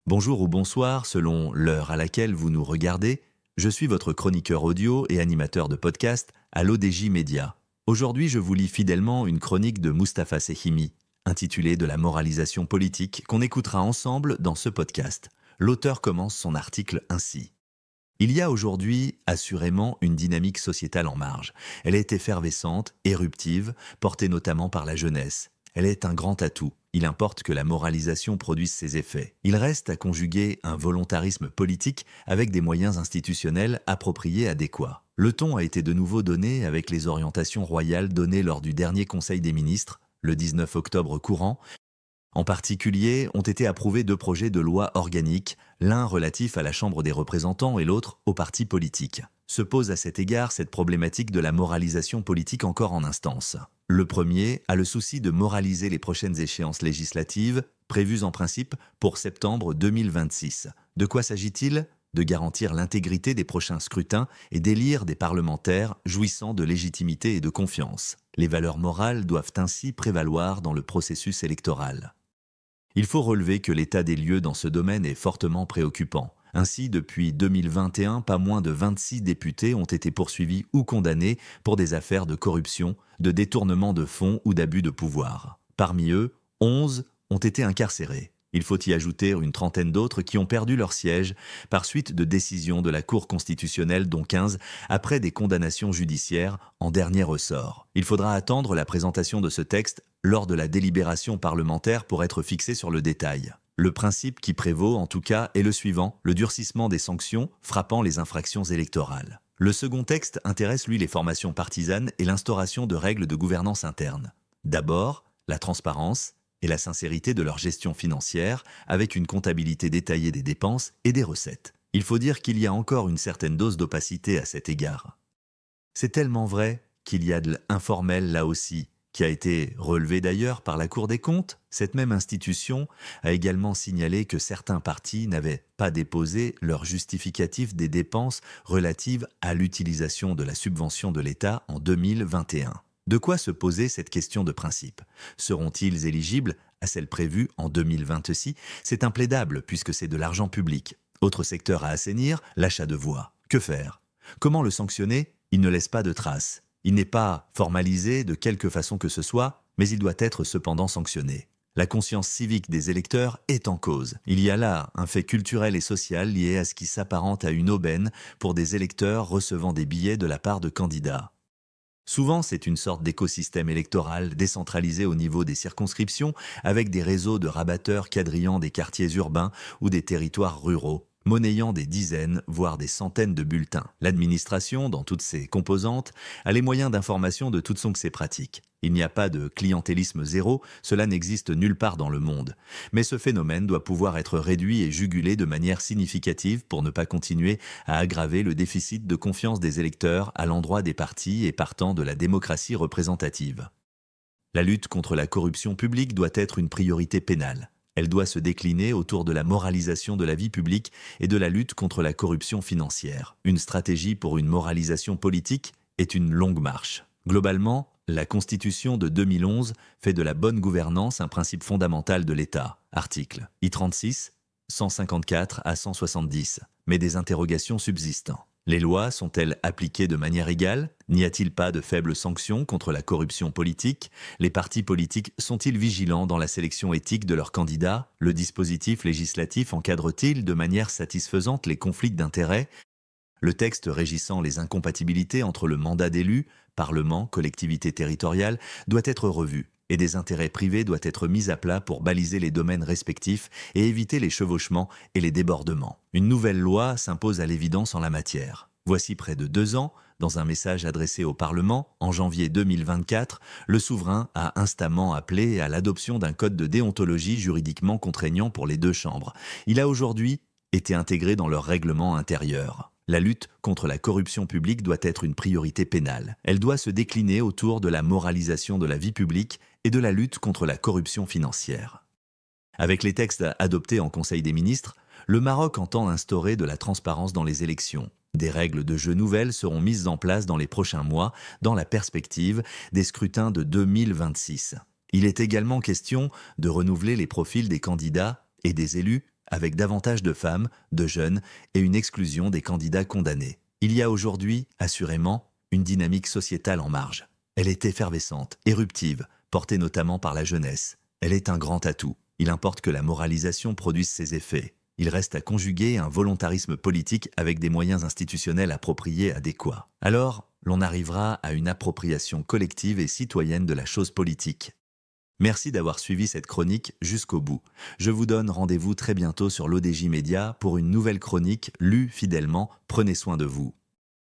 Bonjour ou bonsoir, selon l'heure à laquelle vous nous regardez, je suis votre chroniqueur audio et animateur de podcast à l'ODJ Média. Aujourd'hui, je vous lis fidèlement une chronique de Mustapha Sehimi, intitulée De la moralisation politique, qu'on écoutera ensemble dans ce podcast. L'auteur commence son article ainsi. Il y a aujourd'hui, assurément, une dynamique sociétale en marge. Elle est effervescente, éruptive, portée notamment par la jeunesse. Elle est un grand atout. Il importe que la moralisation produise ses effets. Il reste à conjuguer un volontarisme politique avec des moyens institutionnels appropriés adéquats. Le ton a été de nouveau donné avec les orientations royales données lors du dernier Conseil des ministres, le 19 octobre courant. En particulier, ont été approuvés 2 projets de loi organiques, l'un relatif à la Chambre des représentants et l'autre aux partis politiques. Se pose à cet égard cette problématique de la moralisation politique encore en instance. Le premier a le souci de moraliser les prochaines échéances législatives, prévues en principe pour septembre 2026. De quoi s'agit-il ? De garantir l'intégrité des prochains scrutins et d'élire des parlementaires jouissant de légitimité et de confiance. Les valeurs morales doivent ainsi prévaloir dans le processus électoral. Il faut relever que l'état des lieux dans ce domaine est fortement préoccupant. Ainsi, depuis 2021, pas moins de 26 députés ont été poursuivis ou condamnés pour des affaires de corruption, de détournement de fonds ou d'abus de pouvoir. Parmi eux, 11 ont été incarcérés. Il faut y ajouter une trentaine d'autres qui ont perdu leur siège par suite de décisions de la Cour constitutionnelle, dont 15 après des condamnations judiciaires en dernier ressort. Il faudra attendre la présentation de ce texte lors de la délibération parlementaire pour être fixé sur le détail. Le principe qui prévaut, en tout cas, est le suivant, le durcissement des sanctions frappant les infractions électorales. Le second texte intéresse, lui, les formations partisanes et l'instauration de règles de gouvernance interne. D'abord, la transparence et la sincérité de leur gestion financière, avec une comptabilité détaillée des dépenses et des recettes. Il faut dire qu'il y a encore une certaine dose d'opacité à cet égard. C'est tellement vrai qu'il y a de l'informel là aussi, qui a été relevé d'ailleurs par la Cour des comptes. Cette même institution a également signalé que certains partis n'avaient pas déposé leur justificatif des dépenses relatives à l'utilisation de la subvention de l'État en 2021. De quoi se poser cette question de principe ? Seront-ils éligibles à celle prévue en 2026 ? C'est implaidable puisque c'est de l'argent public. Autre secteur à assainir, l'achat de voix. Que faire ? Comment le sanctionner ? Il ne laisse pas de traces. Il n'est pas formalisé de quelque façon que ce soit, mais il doit être cependant sanctionné. La conscience civique des électeurs est en cause. Il y a là un fait culturel et social lié à ce qui s'apparente à une aubaine pour des électeurs recevant des billets de la part de candidats. Souvent, c'est une sorte d'écosystème électoral décentralisé au niveau des circonscriptions avec des réseaux de rabatteurs quadrillant des quartiers urbains ou des territoires ruraux, monnayant des dizaines, voire des centaines de bulletins. L'administration, dans toutes ses composantes, a les moyens d'information de toutes ces pratiques. Il n'y a pas de clientélisme zéro, cela n'existe nulle part dans le monde. Mais ce phénomène doit pouvoir être réduit et jugulé de manière significative pour ne pas continuer à aggraver le déficit de confiance des électeurs à l'endroit des partis et partant de la démocratie représentative. La lutte contre la corruption publique doit être une priorité pénale. Elle doit se décliner autour de la moralisation de la vie publique et de la lutte contre la corruption financière. Une stratégie pour une moralisation politique est une longue marche. Globalement, la Constitution de 2011 fait de la bonne gouvernance un principe fondamental de l'État. Article I36, 154 à 170, mais des interrogations subsistent. Les lois sont-elles appliquées de manière égale ? N'y a-t-il pas de faibles sanctions contre la corruption politique ? Les partis politiques sont-ils vigilants dans la sélection éthique de leurs candidats ? Le dispositif législatif encadre-t-il de manière satisfaisante les conflits d'intérêts ? Le texte régissant les incompatibilités entre le mandat d'élu, Parlement, collectivité territoriale, doit être revu et des intérêts privés doivent être mis à plat pour baliser les domaines respectifs et éviter les chevauchements et les débordements. Une nouvelle loi s'impose à l'évidence en la matière. Voici près de 2 ans, dans un message adressé au Parlement, en janvier 2024, le souverain a instamment appelé à l'adoption d'un code de déontologie juridiquement contraignant pour les 2 chambres. Il a aujourd'hui été intégré dans leur règlement intérieur. La lutte contre la corruption publique doit être une priorité pénale. Elle doit se décliner autour de la moralisation de la vie publique et de la lutte contre la corruption financière. Avec les textes adoptés en Conseil des ministres, le Maroc entend instaurer de la transparence dans les élections. Des règles de jeu nouvelles seront mises en place dans les prochains mois, dans la perspective des scrutins de 2026. Il est également question de renouveler les profils des candidats et des élus avec davantage de femmes, de jeunes et une exclusion des candidats condamnés. Il y a aujourd'hui, assurément, une dynamique sociétale en marge. Elle est effervescente, éruptive, portée notamment par la jeunesse. Elle est un grand atout. Il importe que la moralisation produise ses effets. Il reste à conjuguer un volontarisme politique avec des moyens institutionnels appropriés adéquats. Alors, l'on arrivera à une appropriation collective et citoyenne de la chose politique. Merci d'avoir suivi cette chronique jusqu'au bout. Je vous donne rendez-vous très bientôt sur l'ODJ Média pour une nouvelle chronique lue fidèlement. Prenez soin de vous.